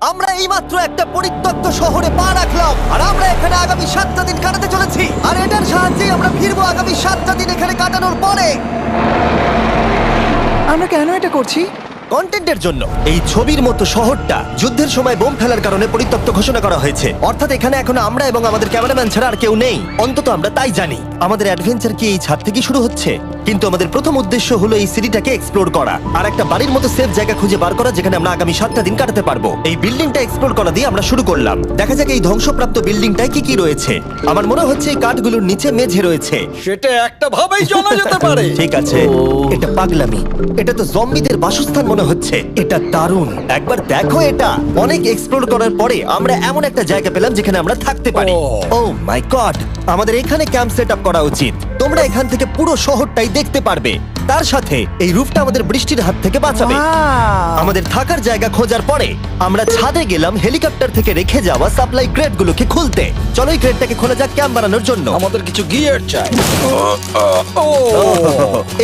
আমরা এইমাত্র একটা পরিত্যক্ত শহরে পা রাখলাম আর আমরা এখানে আগামী 7টা দিন কাটাতে চলেছি আর এটার সাহায্যে আমরা ফিরবো আগামী 7টা দিন এখানে কাটানোর পরে। আমরা কেন এটা করছি? কন্টেন্টের জন্য। এই ছবির মতো শহরটা যুদ্ধের সময় বোম ফেলার কারণে পরিত্যক্ত ঘোষণা করা হয়েছে, অর্থাৎ এখানে এখন আমরা এবং আমাদের ক্যামেরাম্যান ছাড়া আর কেউ নেই, অন্তত আমরা তাই জানি। আমাদের অ্যাডভেঞ্চার কি এই ছাদ থেকে শুরু হচ্ছে? কিন্তু আমাদের প্রথম উদ্দেশ্য হলো এই সিটিটাকে এক্সপ্লোর করা আর একটা বাড়ির মতো সেফ জায়গা খুঁজে বার করা যেখানে আমরা আগামী 7টা দিন কাটাতে পারবো। এই বিল্ডিংটা এক্সপ্লোর করা দিয়ে আমরা শুরু করলাম। দেখা যাক এই ধ্বংসপ্রাপ্ত বিল্ডিংটায় কি কি রয়েছে। আমার মনে হচ্ছে এই কাঠগুলোর নিচে মেঝে রয়েছে। সেটা একটা ভাবেই জানা যেতে পারে। ঠিক আছে, এটা পাগলামি। এটা তো জম্বিদের বাসস্থান মনে হচ্ছে। এটা দারুণ, একবার দেখো এটা। অনেক এক্সপ্লোর করার পরে আমরা এমন একটা জায়গা পেলাম যেখানে আমরা থাকতে পারি। ও মাই গড, আমাদের এখানে ক্যাম্প সেট আপ করা উচিত। তোমরা এখান থেকে পুরো শহরটাই দেখতে পারবে। তার সাথে এই রুফটা আমাদের বৃষ্টির হাত থেকে বাঁচাবে। Wow! আমাদের থাকার জায়গা খোঁজার পরে আমরা ছাদে গেলাম হেলিকপ্টার থেকে রেখে যাওয়া সাপ্লাই ক্রেটগুলোকে খুলতে। চলো এই ক্রেটটাকে খোলা যাক ক্যাম্প বানানোর জন্য। আমাদের কিছু গিয়ার চাই।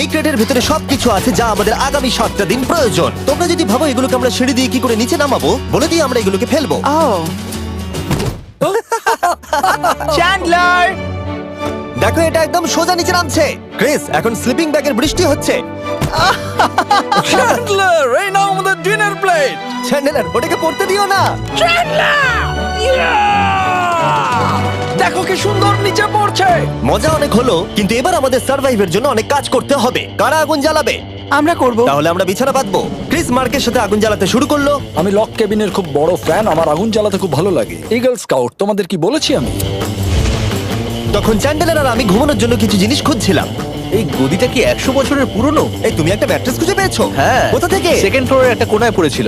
এই ক্রেটের ভিতরে সবকিছু আছে যা আমাদের আগামী 7টা দিন প্রয়োজন। তোমরা যদি ভাবো এগুলোকে আমরা সিঁড়ি দিয়ে কি করে নিচে নামাবো, বলে দিয়ে আমরা এগুলোকে ফেলবো। Oh! চ্যান্ডলার! দেখো এটা একদম সোজা নিচে নামছে। ক্রিস, এখন স্লিপিং ব্যাগের বৃষ্টি হচ্ছে। চ্যান্ডলার, এই নাও আমাদের ডিনার প্লেট। চ্যান্ডেলার, ওটাকে পড়তে দিও না। দেখো কি সুন্দর নিচে পড়ছে। মজা অনেক হলো, কিন্তু এবার আমাদের সার্ভাইভের জন্য অনেক কাজ করতে হবে। কারা আগুন জ্বালাবে? আমরা করব। তাহলে আমরা বিছানা বাঁধবো। ক্রিস মার্কের সাথে আগুন জ্বালাতে শুরু করলো। আমি লক কেবিনের খুব বড় ফ্যান, আমার আগুন জ্বালাতে খুব ভালো লাগে। ইগল স্কাউট, তোমাদের কি বলেছি আমি? তখন চ্যান্ডেলার আর আমি ঘুমানোর জন্য কিছু জিনিস খুঁজছিলাম। এই গদিটা কি 100 বছরের পুরনো? এই তুমি একটা ম্যাট্রেস খুঁজে পেয়েছো? হ্যাঁ। কোথা থেকে? সেকেন্ড ফ্লোরের একটা কোণায় পড়েছিল।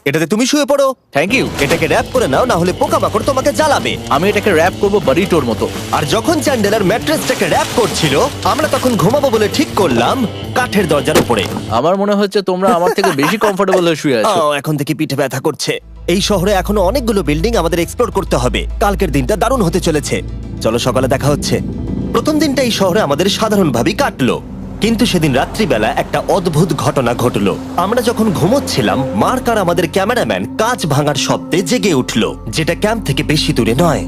এটাতে তুমি শুয়ে পড়ো। Thank you. এটাকে র‍্যাপ করে নাও, না হলে পোকামাকড় তোমাকে জ্বালাবে। আমি এটাকে র‍্যাপ করব বারিটোর মতো। আর যখন চ্যান্ডেলার ম্যাট্রেসটাকে র‍্যাপ করছিল, আমরা তখন ঘুমাবো বলে ঠিক করলাম কাঠের দরজার উপরে। আমার মনে হচ্ছে তোমরা আমার থেকে বেশি কমফোর্টেবল হয়ে শুয়ে আছো। এখন থেকে পিঠে ব্যথা করছে। এই শহরে এখনো অনেকগুলো বিল্ডিং আমাদের এক্সপ্লোর করতে হবে। কালকের দিনটা দারুণ হতে চলেছে। চলো সকালে দেখা হচ্ছে। প্রথম দিনটা এই শহরে আমাদের সাধারণভাবেই কাটলো, কিন্তু সেদিন রাত্রিবেলা একটা অদ্ভুত ঘটনা ঘটলো। আমরা যখন ঘুমোচ্ছিলাম, মার্ক আর আমাদের ক্যামেরাম্যান কাঁচ ভাঙার শব্দে জেগে উঠলো, যেটা ক্যাম্প থেকে বেশি দূরে নয়।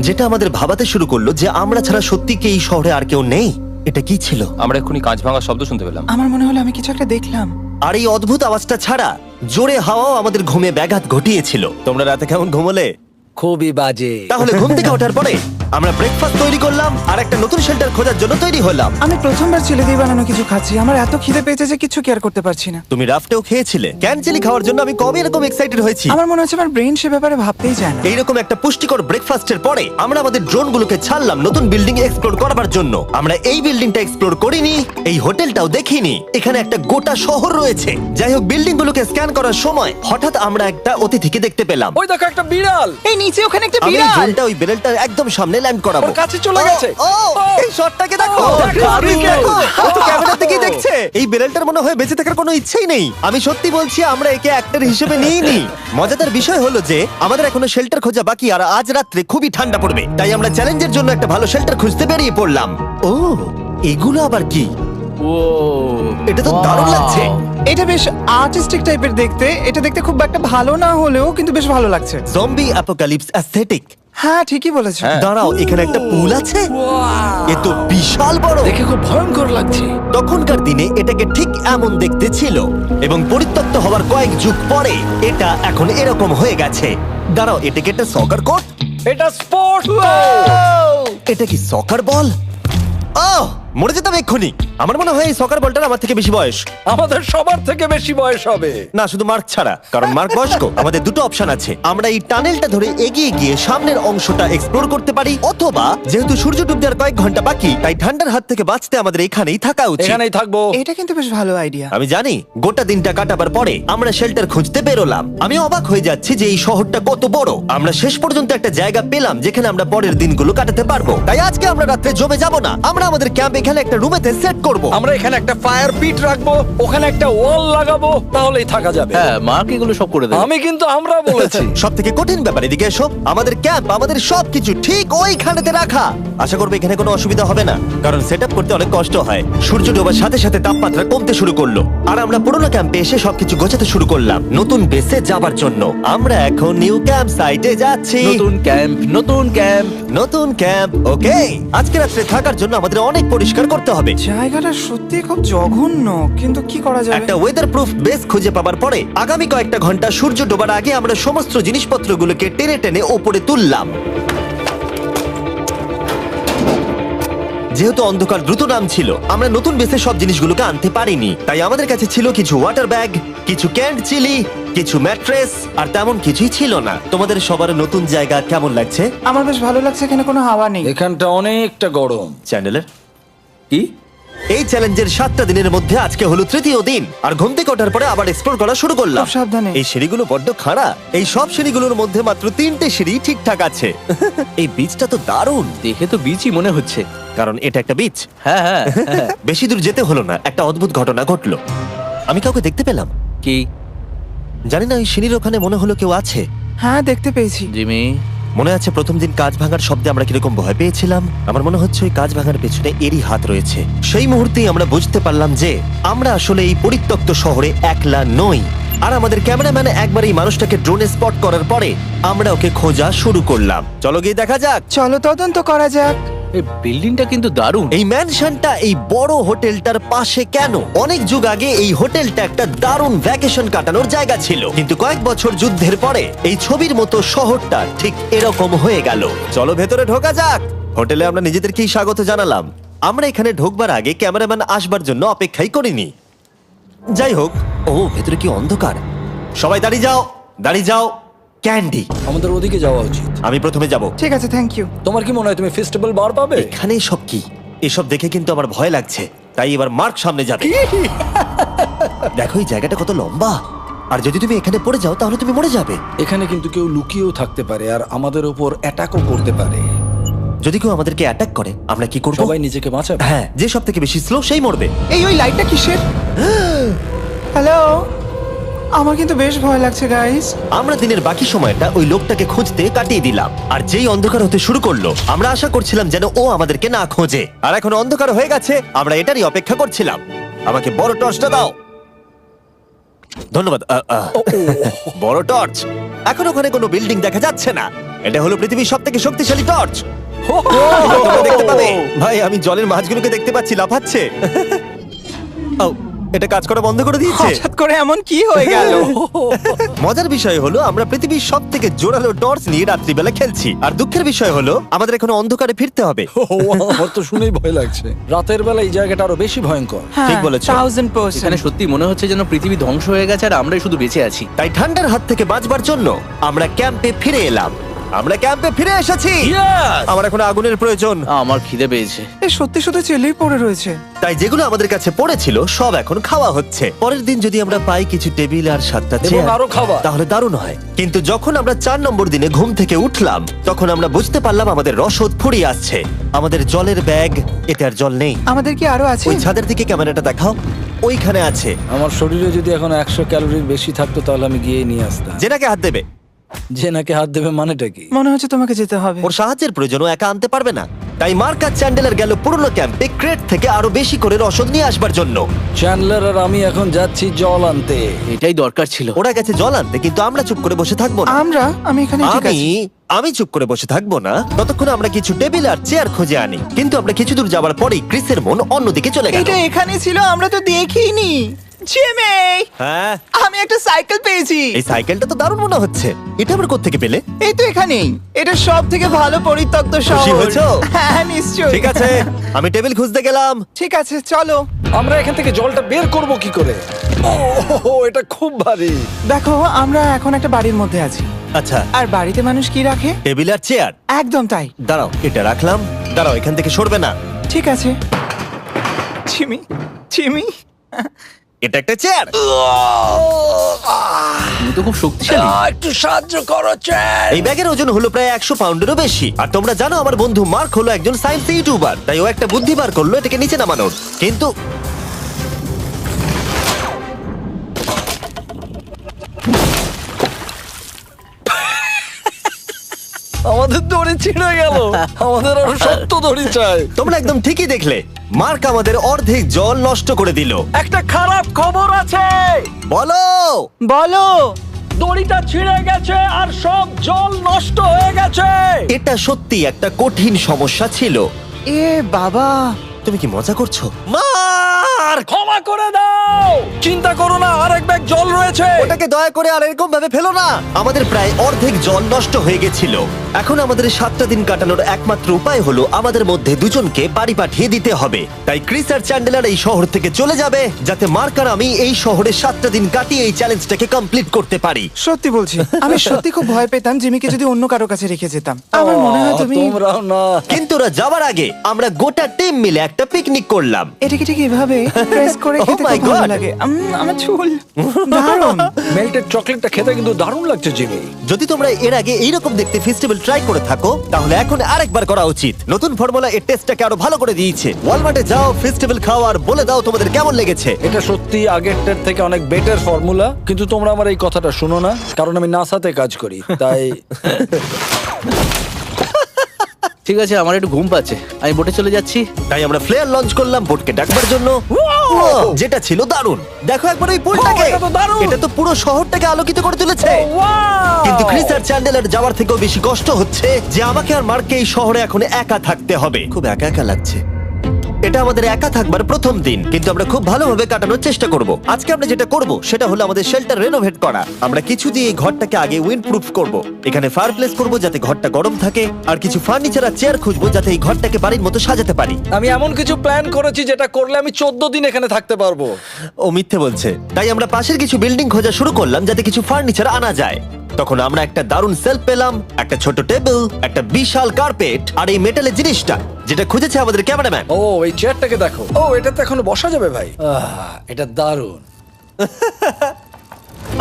যেটা আমাদের ভাবাতে শুরু করলো যে আমরা ছাড়া সত্যি কি এই শহরে আর কেউ নেই। এটা কি ছিল? আমরা এক্ষুনি কাঁচ ভাঙার শব্দ শুনতে পেলাম। আমার মনে হলো আমি কিছু একটা দেখলাম। আর এই অদ্ভুত আওয়াজটা ছাড়া জোরে হাওয়াও আমাদের ঘুমে ব্যাঘাত ঘটিয়েছিল। তোমরা রাতে কেমন ঘুমোলে? খুবই বাজে। তাহলে ঘুম থেকে ওঠার পরে আমরা ব্রেকফাস্ট তৈরি করলাম আর একটা নতুন শেল্টার খোঁজার জন্য তৈরি হলাম। আমি প্রথমবার ছেলে দিয়ে বানানো কিছু খাচ্ছি। আমার এত খিদে পেয়েছে যে কিছু কেয়ার করতে পারছি না। তুমি রাফটেও খেয়েছিলে। ক্যানচেলি খাওয়ার জন্য আমি কবে এরকম এক্সাইটেড হয়েছি। আমার মনে হচ্ছে আমার ব্রেন সে ব্যাপারে ভাবতেই চায় না। এইরকম একটা পুষ্টিকর ব্রেকফাস্টের পরে আমরা আমাদের ড্রোনগুলোকে ছাড়লাম নতুন বিল্ডিং এক্সপ্লোর করার জন্য। আমরা এই বিল্ডিংটা এক্সপ্লোর করিনি, এই হোটেলটাও দেখিনি। এখানে একটা গোটা শহর রয়েছে। যাই হোক, বিল্ডিংগুলোকে স্ক্যান করার সময় হঠাৎ আমরা একটা অতিথিকে দেখতে পেলাম। ওই দেখো একটা বিড়াল। এই নিচে ওখানে একটা আমি এই বিড়াল। ড্রোনটা ওই বেলটার একদম সামনে ল্যান্ড করাবো। ওর কাছে চলে গেছে। ও, এই শটটাকে দেখো। দারুণ। দেখো, ও তো ক্যামেরা থেকেই দেখছে। এই বেলটার মনে হয় বেঁচে থাকার কোনো ইচ্ছেই নেই। আমি সত্যি বলছি, আমরা একে অ্যাক্টর হিসেবে নিইনি। মজাদার বিষয় হলো যে আমাদের এখনো শেল্টার খোঁজা বাকি, আর আজ রাত্রে খুবই ঠান্ডা পড়বে। তাই আমরা চ্যালেঞ্জের জন্য একটা ভালো শেল্টার খুঁজতে বেরিয়ে পড়লাম। ও, এগুলো আবার কি? ও, এটা তো দারুণ লাগছে। এটা বেশ আর্টিস্টিক টাইপের দেখতে। এটা দেখতে খুব একটা ভালো না হলেও কিন্তু বেশ ভালো লাগছে। Zombie apocalypse aesthetic. হ্যাঁ, ঠিকই বলেছো। দাঁড়াও, এখানে একটা পুল আছে। এ তো বিশাল বড়। দেখে খুব ভয়ঙ্কর লাগছে। তখনকার দিনে এটাকে ঠিক এমন দেখতে ছিল, এবং পরিত্যক্ত হওয়ার কয়েক যুগ পরে এটা এখন এরকম হয়ে গেছে। দাঁড়াও, এটাকে একটা সকার কোর্ট? এটা স্পোর্টস। এটা কি সকার বল? আহ, মরে যেতাম এক্ষুনি। আমার মনে হয় এই সকার বলটার আমার থেকে বেশি বয়স। আমাদের সবার থেকে বেশি বয়স হবে। না, শুধু মার্ক ছাড়া, কারণ মার্ক বয়স্ক। আমাদের দুটো অপশন আছে। আমরা এই টানেলটা ধরে এগিয়ে গিয়ে সামনের অংশটা এক্সপ্লোর করতে পারি, অথবা যেহেতু সূর্য ডুবতে আর কয়েক ঘন্টা বাকি, তাই ঠান্ডার হাত থেকে বাঁচতে আমাদের এখানেই থাকা উচিত। এখানেই থাকবো। এটা কিন্তু বেশ ভালো আইডিয়া। আমি জানি। গোটা দিনটা কাটাবার পরে আমরা শেল্টার খুঁজতে বেরোলাম। আমি অবাক হয়ে যাচ্ছি যে এই শহরটা কত বড়। আমরা শেষ পর্যন্ত একটা জায়গা পেলাম যেখানে আমরা পরের দিনগুলো কাটাতে পারবো। তাই আজকে আমরা রাত্রে জমে যাব না। আমরা আমাদের ক্যাম্প এখানে একটা রুমেতে সেট করব। আমরা এখানে একটা ফায়ার পিট রাখবো, ওখানে একটা ওয়াল লাগাবো, তাহলেই থাকা যাবে। হ্যাঁ, মার্ক এগুলো সব করে দেবে। আমি কিন্তু আমরা বলেছি। সব থেকে কঠিন ব্যাপার, এদিকে এসো। আমাদের ক্যাম্প, আমাদের সবকিছু ঠিক ওইখানেতে রাখা। আশা করবো এখানে কোনো অসুবিধা হবে না, কারণ সেট করতে অনেক কষ্ট হয়। সূর্য ডোবার সাথে সাথে তাপমাত্রা কমতে শুরু করলো, আর আমরা পুরোনো ক্যাম্পে এসে সবকিছু গোছাতে শুরু করলাম নতুন বেসে যাবার জন্য। আমরা এখন নিউ ক্যাম্প সাইটে যাচ্ছি। নতুন ক্যাম্প, নতুন ক্যাম্প। নতুন ক্যাম্প, ওকে। আজকে রাত্রে থাকার জন্য আমাদের অনেক পরিষ্কার করতে হবে। জায়গাটা সত্যি খুব জঘন্য, কিন্তু কি করা যাবে? একটা ওয়েদার প্রুফ বেস খুঁজে পাবার পরে আগামী কয়েকটা ঘন্টা সূর্য ডোবার আগে আমরা সমস্ত জিনিসপত্রগুলোকে টেনে টেনে ওপরে তুললাম। যেহেতু অন্ধকার দ্রুত নামছিল, আমরা নতুন বেসে সব জিনিসগুলোকে আনতে পারিনি, তাই আমাদের কাছে ছিল কিছু ওয়াটার ব্যাগ, কিছু ক্যান্ড চিলি, কিছু ম্যাট্রেস, আর তেমন কিছুই ছিল না। তোমাদের সবার নতুন জায়গা কেমন লাগছে? আমার বেশ ভালো লাগছে, এখানে কোনো হাওয়া নেই। এখানটা অনেকটা গরম। চ্যানেলের কি? এই চ্যালেঞ্জের 7টা দিনের মধ্যে আজকে হলো তৃতীয় দিন, আর ঘুম থেকে ওঠার পরে আবার এক্সপ্লোর করা শুরু করলাম। খুব সাবধানে। এই সিঁড়িগুলো বড্ড খাড়া। এই সব সিঁড়িগুলোর মধ্যে মাত্র 3টে সিঁড়ি ঠিকঠাক আছে। এই বীজটা তো দারুণ, দেখে তো বিচই মনে হচ্ছে। কারণ এটা একটা বীজ। হ্যাঁ হ্যাঁ হ্যাঁ। বেশি দূর যেতে হলো না, একটা অদ্ভুত ঘটনা ঘটলো। আমি কাউকে দেখতে পেলাম, কি? জানি না, ওই সিঁড়ির ওখানে মনে হলো কেউ আছে। হ্যাঁ, দেখতে পেয়েছি। জিমি, মনে আছে প্রথম দিন কাঁচ ভাঙার শব্দে আমরা কিরকম ভয় পেয়েছিলাম? আমার মনে হচ্ছে ওই কাঁচ ভাঙার পেছনে এরই হাত রয়েছে। সেই মুহূর্তেই আমরা বুঝতে পারলাম যে আমরা আসলে এই পরিত্যক্ত শহরে একলা নই। আর আমাদের ক্যামেরাম্যান একবার এই মানুষটাকে ড্রোনে স্পট করার পরে আমরা ওকে খোঁজা শুরু করলাম। চলো গিয়ে দেখা যাক। চলো তদন্ত করা যাক। এই বিল্ডিংটা কিন্তু দারুণ। এই ম্যানশনটা এই বড় হোটেলটার পাশে কেন? অনেক যুগ আগে এই হোটেলটা একটা দারুণ ভ্যাকেশন কাটানোর জায়গা ছিল, কিন্তু কয়েক বছর যুদ্ধের পরে এই ছবির মতো শহরটা ঠিক এরকম হয়ে গেল। চলো ভেতরে ঢোকা যাক। হোটেলে আমরা নিজেদেরকেই স্বাগত জানালাম। আমরা এখানে ঢোকবার আগে ক্যামেরাম্যান আসবার জন্য অপেক্ষাই করিনি। যাই হোক, ও ভেতরে কি অন্ধকার। সবাই দাঁড়িয়ে যাও, দাঁড়িয়ে যাও। ক্যান্ডি, আমাদের ওদিকে যাওয়া উচিত। আমি প্রথমে যাব। ঠিক আছে, থ্যাংক ইউ। তোমার কি মনে হয় তুমি ফেস্টিভ্যাল বার পাবে? এখানে সব কি? এসব দেখে কিন্তু আমার ভয় লাগছে, তাই এবার মার্ক সামনে যাবে। দেখো এই জায়গাটা কত লম্বা, আর যদি তুমি এখানে পড়ে যাও তাহলে তুমি মরে যাবে। এখানে কিন্তু কেউ লুকিয়েও থাকতে পারে আর আমাদের উপর অ্যাটাকও করতে পারে। যদি কেউ আমাদেরকে অ্যাটাক করে আমরা কি করব? সবাই নিজেকে বাঁচাবে। হ্যাঁ, যে সব থেকে বেশি স্লো সেই মরবে। ওই লাইটটা কিসের? হ্যালো, আমার কিন্তু বেশ ভয় লাগছে গাইস। আমরা দিনের বাকি সময়টা ওই লোকটাকে খুঁজতে কাটিয়ে দিলাম, আর যেই অন্ধকার হতে শুরু করলো আমরা আশা করছিলাম যেন ও আমাদেরকে না খোঁজে। আর এখন অন্ধকার হয়ে গেছে, আমরা এটারই অপেক্ষা করছিলাম। আমাকে বড় টর্চটা দাও। ধন্যবাদ। বড় টর্চ। এখন ওখানে কোনো বিল্ডিং দেখা যাচ্ছে না। এটা হলো পৃথিবীর সব থেকে শক্তিশালী টর্চ। তোমরা দেখতে পাবে। ভাই, আমি জলের মাছগুলোকে দেখতে পাচ্ছি লাফাচ্ছে। ও, এটা কাজ করা বন্ধ করে দিয়েছে। হঠাৎ করে এমন কি হয়ে গেল? মজার বিষয় হলো আমরা পৃথিবীর সব থেকে জোরালো টর্চ নিয়ে রাত্রিবেলা খেলছি, আর দুঃখের বিষয় হলো আমাদের এখন অন্ধকারে ফিরতে হবে। আমার তো শুনেই ভয় লাগছে। রাতের বেলা এই জায়গাটা আরো বেশি ভয়ঙ্কর। হ্যাঁ, ঠিক বলেছো। 1000%। এখানে সত্যি মনে হচ্ছে যেন পৃথিবী ধ্বংস হয়ে গেছে আর আমরাই শুধু বেঁচে আছি। তাই ঠান্ডার হাত থেকে বাঁচবার জন্য আমরা ক্যাম্পে ফিরে এলাম। আমরা ক্যাম্পে ফিরে এসেছি। আমার এখন আগুনের প্রয়োজন। আমার খিদে পেয়েছে। এ সত্যি শুধু চেলেই পড়ে রয়েছে। তাই যেগুলো আমাদের কাছে পড়েছিল সব এখন খাওয়া হচ্ছে। পরের দিন যদি আমরা পাই কিছু টেবিল আর 7টা এবং চেয়ার আরো খাবার। তাহলে দারুণ হয়। কিন্তু যখন আমরা 4 নম্বর দিনে ঘুম থেকে উঠলাম তখন আমরা বুঝতে পারলাম আমাদের রসদ ফুরিয়ে আসছে। আমাদের জলের ব্যাগ, এতে আর জল নেই। আমাদের কি আরো আছে? ওই ছাদের দিকে ক্যামেরাটা দেখাও, ওইখানে আছে। আমার শরীরে যদি এখন 100 ক্যালোরির বেশি থাকতো তাহলে আমি গিয়ে নিয়ে আসতাম। জেনাকে হাত দেবে। যে নাকি হাত দেবে মানেটা কি? মনে হচ্ছে তোমাকে যেতে হবে। ওর সাহায্যের প্রয়োজন, ও একা আনতে পারবে না। তাই মার্ক আর চ্যান্ডেলার গেল পুরনো ক্যাম্পে ক্রেট থেকে আরো বেশি করে রসদ নিয়ে আসবার জন্য। চ্যান্ডলার আর আমি এখন যাচ্ছি জল আনতে। এটাই দরকার ছিল। ওরা গেছে জল আনতে, কিন্তু আমরা চুপ করে বসে থাকবো না। আমি এখানে ঠিক আছি। আমি চুপ করে বসে থাকবো না ততক্ষণ আমরা কিছু টেবিল আর চেয়ার খুঁজে আনি। কিন্তু আমরা কিছু দূর যাবার পরেই ক্রিসের মন অন্যদিকে চলে গেল। এটা এখানে ছিল, আমরা তো দেখিনি। জিমি, হ্যাঁ, আমি একটা সাইকেল পেয়েছি। এই সাইকেলটা তো দারুণ মনে হচ্ছে। এটা আবার কোত্থেকে পেলে? এই তো এখানেই। এটা সব থেকে ভালো পরিত্যক্ত খুশি শহর। হয়েছো? হ্যাঁ, নিশ্চয়ই। ঠিক আছে, আমি টেবিল খুঁজতে গেলাম। ঠিক আছে, চলো। আমরা এখান থেকে জলটা বের করব কি করে? ও, এটা খুব ভারী। দেখো, আমরা এখন একটা বাড়ির মধ্যে আছি। আচ্ছা, আর বাড়িতে মানুষ কি রাখে? টেবিল আর চেয়ার। একদম তাই। দাঁড়াও, এটা রাখলাম। দাঁড়াও, এখান থেকে সরবে না। ঠিক আছে। চিমি। এটা একটা চেয়ার। তুমি তো খুব শক্তিশালী। একটু সাহায্য করো চ্যান। এই ব্যাগের ওজন হলো প্রায় 100 পাউন্ডেরও বেশি। আর তোমরা জানো আমার বন্ধু মার্ক হলো একজন সায়েন্স ইউটিউবার, তাই ও একটা বুদ্ধি বার করলো এটাকে নিচে নামানোর। কিন্তু আমার আমাদের দড়ি ছিঁড়ে গেল। আমাদের আরো শক্ত দড়ি চাই। তোমরা একদম ঠিকই দেখলে, মার্ক আমাদের অর্ধেক জল নষ্ট করে দিল। একটা খারাপ খবর আছে, বলো। বলো। দড়িটা ছিঁড়ে গেছে আর সব জল নষ্ট হয়ে গেছে। এটা সত্যি একটা কঠিন সমস্যা ছিল। এ বাবা, তুমি কি মজা করছো? মার্ক, ক্ষমা করে দাও। চিন্তা করো না, আরেক ব্যাগ জল রয়েছে। ওটাকে দয়া করে আর এরকম ভাবে ফেলো না। আমাদের প্রায় অর্ধেক জল নষ্ট হয়ে গেছিল। এখন আমাদের 7টা দিন কাটানোর একমাত্র উপায় হলো আমাদের মধ্যে দুজনকে বাড়ি পাঠিয়ে দিতে হবে। তাই ক্রিস আর চ্যান্ডেলার এই শহর থেকে চলে যাবে, যাতে মার্ক আর আমি এই শহরে 7টা দিন কাটিয়ে এই চ্যালেঞ্জটাকে কমপ্লিট করতে পারি। সত্যি বলছি, আমি সত্যি খুব ভয় পেতাম জিমিকে যদি অন্য কারো কাছে রেখে যেতাম। আমার মনে হয় তুমি তোমরাও না। কিন্তু ওরা যাবার আগে আমরা গোটা টিম মিলে একটা পিকনিক করলাম। এটাকে ঠিক এভাবে প্রেস করে Oh খেতে my খুব ভালো God! লাগে। আমার চুল দারুণ। মেল্টেড চকলেটটা খেতে কিন্তু দারুণ লাগছে জিমি। যদি তোমরা এর আগে এইরকম দেখতে ফেস্টিভ্যাল ট্রাই করে থাকো, তাহলে এখন আরেকবার করা উচিত। নতুন ফর্মুলা এর টেস্টটাকে আরো ভালো করে দিয়েছে। ওয়ালমার্টে যাও, ফেস্টিভ্যাল খাও আর বলে দাও তোমাদের কেমন লেগেছে। এটা সত্যি আগেরটার থেকে অনেক বেটার ফর্মুলা, কিন্তু তোমরা আমার এই কথাটা শুনো না, কারণ আমি নাসাতে কাজ করি, তাই। ঠিক আছে, আমার একটু ঘুম পাচ্ছে, আমি বোটে চলে যাচ্ছি। তাই আমরা ফ্লেয়ার লঞ্চ করলাম বোটকে ডাকবার জন্য, যেটা ছিল দারুণ। দেখো একবার ওই পুলটাকে, এটা তো দারুণ! এটা তো পুরো শহরটাকে আলোকিত করে তুলেছে। কিন্তু ক্রিস আর চ্যান্ডেলার যাওয়ার থেকেও বেশি কষ্ট হচ্ছে যে আমাকে আর মার্ককে এই শহরে এখন একা থাকতে হবে। খুব একা একা লাগছে। এটা আমাদের একা থাকবার প্রথম দিন, কিন্তু আমরা খুব ভালোভাবে কাটানোর চেষ্টা করব। আজকে আমরা যেটা করব সেটা হলো আমাদের শেল্টার রেনোভেট করা। আমরা কিছু দিয়ে এই ঘরটাকে আগে উইন্ড প্রুফ করব। এখানে ফায়ারপ্লেস করব যাতে ঘরটা গরম থাকে, আর কিছু ফার্নিচার আর চেয়ার খুঁজবো যাতে এই ঘরটাকে বাড়ির মতো সাজাতে পারি। আমি এমন কিছু প্ল্যান করেছি যেটা করলে আমি 14 দিন এখানে থাকতে পারবো। ও মিথ্যে বলছে। তাই আমরা পাশের কিছু বিল্ডিং খোঁজা শুরু করলাম যাতে কিছু ফার্নিচার আনা যায়। তখন আমরা একটা দারুণ সেলফ পেলাম, একটা ছোট টেবিল, একটা বিশাল কার্পেট আর এই মেটালের জিনিসটা যেটা খুঁজেছে আমাদের ক্যামেরাম্যান। ও, এই চেয়ারটাকে দেখো। ও, এটাতে এখনো বসা যাবে ভাই। এটা দারুণ।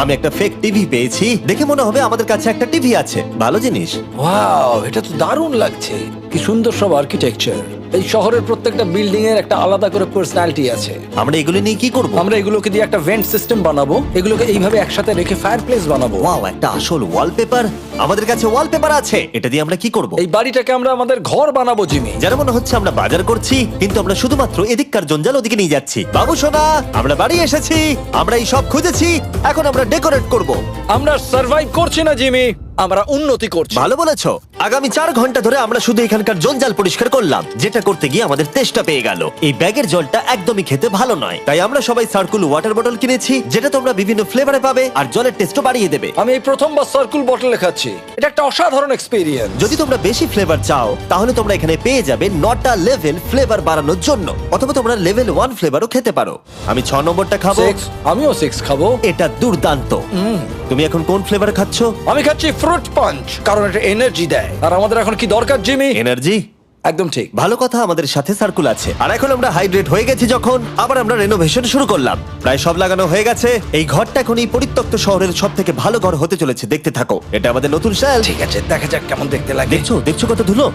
আমি একটা ফেক টিভি পেয়েছি, দেখে মনে হবে আমাদের কাছে একটা টিভি আছে। ভালো জিনিস। ওয়াও, এটা তো দারুণ লাগছে। কি সুন্দর সব আর্কিটেকচার। এই শহরের প্রত্যেকটা বিল্ডিং এর একটা আলাদা করে পার্সোনালিটি আছে। আমরা এগুলো নিয়ে কি করব? আমরা এগুলোকে দিয়ে একটা ভেন্ট সিস্টেম বানাবো, এগুলোকে এইভাবে একসাথে রেখে ফায়ারপ্লেস বানাবো। ওয়াও, একটা আসল ওয়ালপেপার। আমাদের কাছে ওয়ালপেপার আছে। এটা দিয়ে আমরা কি করব? এই বাড়িটাকে আমরা আমাদের ঘর বানাবো জিমি। যেন মনে হচ্ছে আমরা বাজার করছি, কিন্তু আমরা শুধুমাত্র এদিককার জঞ্জাল ওদিকে নিয়ে যাচ্ছি। বাবু সোনা, আমরা বাড়ি এসেছি। আমরা এই সব খুঁজেছি, এখন আমরা ডেকোরেট করব। আমরা সার্ভাইভ করছি না জিমি, আমরা উন্নতি করছি। ভালো বলেছো। আগামী 4 ঘন্টা ধরে আমরা শুধু এখানকার জঞ্জাল পরিষ্কার করলাম, যেটা করতে গিয়ে আমাদের তেষ্টা পেয়ে গেল। এই ব্যাগের জলটা একদমই খেতে ভালো নয়, তাই আমরা সবাই সার্কুল ওয়াটার বটল কিনেছি, যেটা তোমরা বিভিন্ন ফ্লেভারে পাবে আর জলের টেস্টও বাড়িয়ে দেবে। আমি এই প্রথমবার সার্কুল বটলে খাচ্ছি, এটা একটা অসাধারণ এক্সপেরিয়েন্স। যদি তোমরা বেশি ফ্লেভার চাও, তাহলে তোমরা এখানে পেয়ে যাবে 9টা লেভেল ফ্লেভার বাড়ানোর জন্য, অথবা তোমরা লেভেল 1 ফ্লেভারও খেতে পারো। আমি 6 নম্বরটা খাবো। আমিও 6 খাবো। এটা দুর্দান্ত। তুমি এখন কোন ফ্লেভার খাচ্ছো? আমি খাচ্ছি ফ্রুট পাঞ্চ, কারণ এটা এনার্জি দেয়। আর আমাদের এখন কি দরকার জিমি? এনার্জি। একদম ঠিক। ভালো কথা, আমাদের সাথে সার্কুল আছে। আর এখন আমরা হাইড্রেট হয়ে গেছি যখন, আবার আমরা রেনোভেশন শুরু করলাম। প্রায় সব লাগানো হয়ে গেছে। এই ঘরটা এখন এই পরিত্যক্ত শহরের সব থেকে ভালো ঘর হতে চলেছে। দেখতে থাকো, এটা আমাদের নতুন শেল। ঠিক আছে, দেখা যাক কেমন দেখতে লাগে। দেখছো কত ধুলো।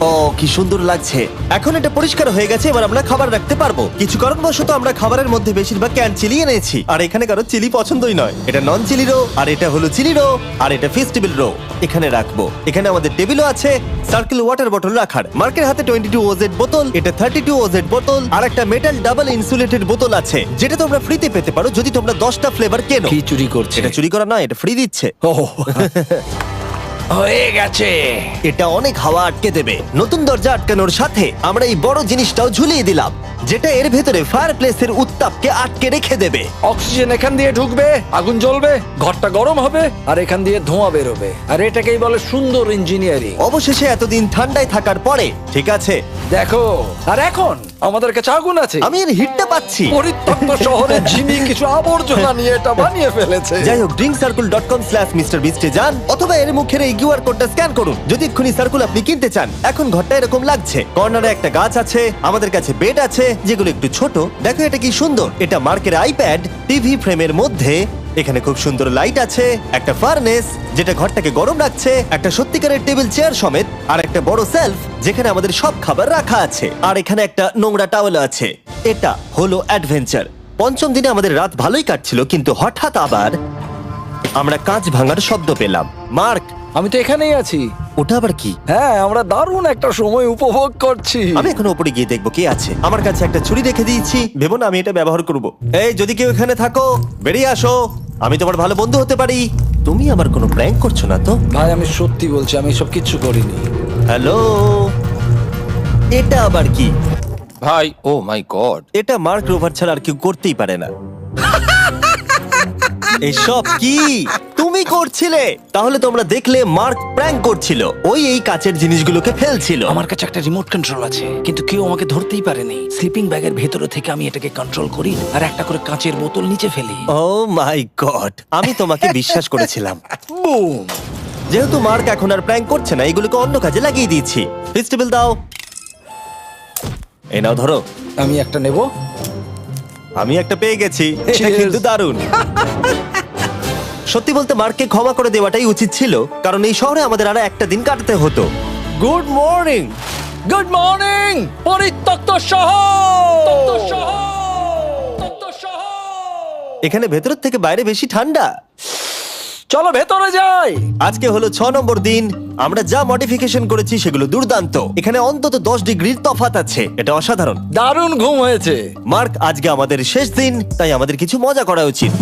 ও, কি সুন্দর লাগছে। এখন এটা পরিষ্কার হয়ে গেছে, এবার আমরা খাবার রাখতে পারবো। কিছু কারণবশত আমরা খাবারের মধ্যে বেশিরভাগ ক্যান চিলি এনেছি, আর এখানে কারো চিলি পছন্দই নয়। এটা নন চিলি রো, আর এটা হলো চিলি রো, আর এটা ফেস্টিভ্যাল রো। এখানে রাখবো। এখানে আমাদের টেবিলও আছে, সার্কেল ওয়াটার বটল রাখার। মার্কের হাতে 22 ওজেড বোতল, এটা 32 ওজেড বোতল, আর একটা মেটাল ডাবল ইনসুলেটেড বোতল আছে, যেটা তোমরা ফ্রিতে পেতে পারো যদি তোমরা 10টা ফ্লেভার কেনো। কি চুরি করছে? এটা চুরি করা নয়, এটা ফ্রি দিচ্ছে। হয়ে গেছে। এটা অনেক হাওয়া আটকে দেবে। নতুন দরজা আটকানোর সাথে আমরা এই বড় জিনিসটাও ঝুলিয়ে দিলাম, যেটা এর ভেতরে ফায়ারপ্লেসের উত্তাপকে আটকে রেখে দেবে। অক্সিজেন এখান দিয়ে ঢুকবে, আগুন জ্বলবে, ঘরটা গরম হবে, আর এখান দিয়ে ধোঁয়া বেরোবে। আর এটাকেই বলে সুন্দর ইঞ্জিনিয়ারিং। অবশেষে এতদিন ঠান্ডায় থাকার পরে ঠিক আছে। দেখো, আর এখন আমাদের কাছে আগুন আছে। আমি এর হিটটা পাচ্ছি। পরিত্যক্ত শহরে জিমি কিছু আবর্জনা নিয়ে এটা বানিয়ে ফেলেছে। যাই হোক, drinkcircle.com/MrBeast এ যান, অথবা এর মুখের এই কিউআর কোডটা স্ক্যান করুন যদি এক্ষুনি সার্কুল আপনি কিনতে চান। এখন ঘরটা এরকম লাগছে। কর্নারে একটা গাছ আছে, আমাদের কাছে বেড আছে যেগুলো একটু ছোট। দেখো এটা কি সুন্দর। এটা মার্কের আইপ্যাড টিভি ফ্রেমের মধ্যে। এখানে খুব সুন্দর লাইট আছে, একটা ফার্নেস যেটা ঘরটাকে গরম রাখছে, একটা সত্যিকারের টেবিল চেয়ার সমেত, আর একটা বড় সেলফ যেখানে আমাদের সব খাবার রাখা আছে। আর এখানে একটা নোংরা টাওয়েল আছে। এটা হলো অ্যাডভেঞ্চার। পঞ্চম দিনে আমাদের রাত ভালোই কাটছিল, কিন্তু হঠাৎ আবার আমরা কাঁচ ভাঙার শব্দ পেলাম। মার্ক, আমি তো এখানেই আছি। ওটা আবার কি? হ্যাঁ, আমরা দারুণ একটা সময় উপভোগ করছি। আমি এখন উপরে গিয়ে দেখবো কে আছে। আমার কাছে একটা ছুরি রেখে দিয়েছি, ভেবো না আমি এটা ব্যবহার করব। এই যদি কেউ এখানে থাকো বেরিয়ে আসো, আমি তোমার ভালো বন্ধু হতে পারি। তুমি আমার কোনো প্র্যাঙ্ক করছো না তো? ভাই আমি সত্যি বলছি, আমি এসব কিচ্ছু করিনি। হ্যালো, এটা আবার কি? ভাই ও মাই গড, এটা মার্ক রোভার ছাড়া আর কেউ করতেই পারে না। এসব কি তুমি করছিলে? তাহলে তোমরা দেখলে মার্ক প্র্যাঙ্ক করছিল। ওই এই কাচের জিনিসগুলোকে ফেলছিল। আমার কাছে একটা রিমোট কন্ট্রোল আছে, কিন্তু কেউ আমাকে ধরতেই পারেনি। স্লিপিং ব্যাগের ভেতরে থেকে আমি এটাকে কন্ট্রোল করি আর একটা করে কাঁচের বোতল নিচে ফেলি। ও মাই গড, আমি তোমাকে বিশ্বাস করেছিলাম। বুম! যেহেতু মার্ক এখন আর প্র্যাঙ্ক করছে না, এগুলোকে অন্য কাজে লাগিয়ে দিয়েছি। ফেস্টিভ্যাল দাও। এই নাও ধরো। আমি একটা নেব। আমি একটা পেয়ে গেছি। এটা Cheers! কিন্তু দারুণ। সত্যি বলতে মার্ককে ক্ষমা করে দেওয়াটাই উচিত ছিল, কারণ এই শহরে আমাদের আর একটা দিন কাটাতে হতো। Good morning. গুড মর্নিং পরিত্যক্ত শহর। এখানে ভেতর থেকে বাইরে বেশি ঠান্ডা। চলো ভেতরে যাই। আজকে হলো 6 নম্বর দিন। আমরা যা মডিফিকেশন করেছি সেগুলো দুর্দান্ত। এখানে অন্তত 10 ডিগ্রির তফাৎ আছে, এটা অসাধারণ। দারুণ ঘুম হয়েছে। মার্ক, আজকে আমাদের শেষ দিন, তাই আমাদের কিছু মজা করা উচিত।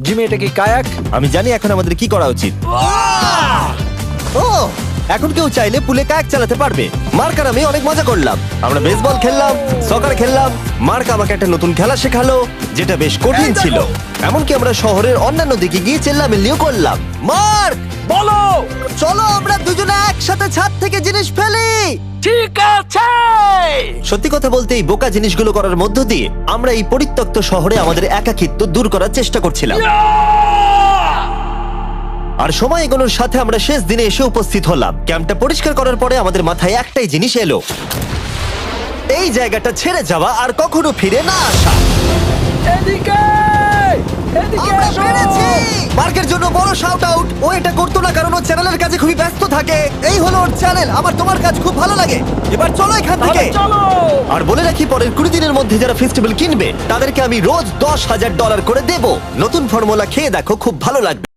জিমি, এটা কি কায়াক? আমি জানি এখন আমাদের কি করা উচিত। ও, এখন কেউ চাইলে পুলে কায়াক চালাতে পারবে। মার্ক আর আমি অনেক মজা করলাম। আমরা বেসবল খেললাম, সকার খেললাম। মার্ক আমাকে একটা নতুন খেলা শেখালো, যেটা বেশ কঠিন ছিল। এমনকি আমরা শহরের অন্যান্য দিকে গিয়ে চেল্লামিল্লিও করলাম। মার্ক, বলো। চলো আমরা দুজনে একসাথে ছাদ থেকে জিনিস ফেলি। ঠিক আছে। সত্যি কথা বলতে এই বোকা জিনিসগুলো করার মধ্য দিয়ে আমরা এই পরিত্যক্ত শহরে আমাদের একাকিত্ব দূর করার চেষ্টা করছিলাম। আর সময় এগোনোর সাথে আমরা শেষ দিনে এসে উপস্থিত হলাম। ক্যাম্পটা পরিষ্কার করার পরে আমাদের মাথায় একটাই জিনিস এলো, এই জায়গাটা ছেড়ে যাওয়া আর কখনো ফিরে না আসা। এদিকে এদিকে আমরা এসো। পেরেছি! মার্কের জন্য বড় শাউট আউট। ও এটা করতো না কারণ ও চ্যানেলের কাছে খুবই ব্যস্ত থাকে। এই হলো ওর চ্যানেল। আমার তোমার কাজ খুব ভালো লাগে। এবার চলো এখান থেকে। তাহলে চলো। আর বলে রাখি, পরের 20 দিনের মধ্যে যারা ফেস্টিভ্যাল কিনবে তাদেরকে আমি রোজ $10,000 করে দেব। নতুন ফর্মুলা খেয়ে দেখো, খুব ভালো লাগবে।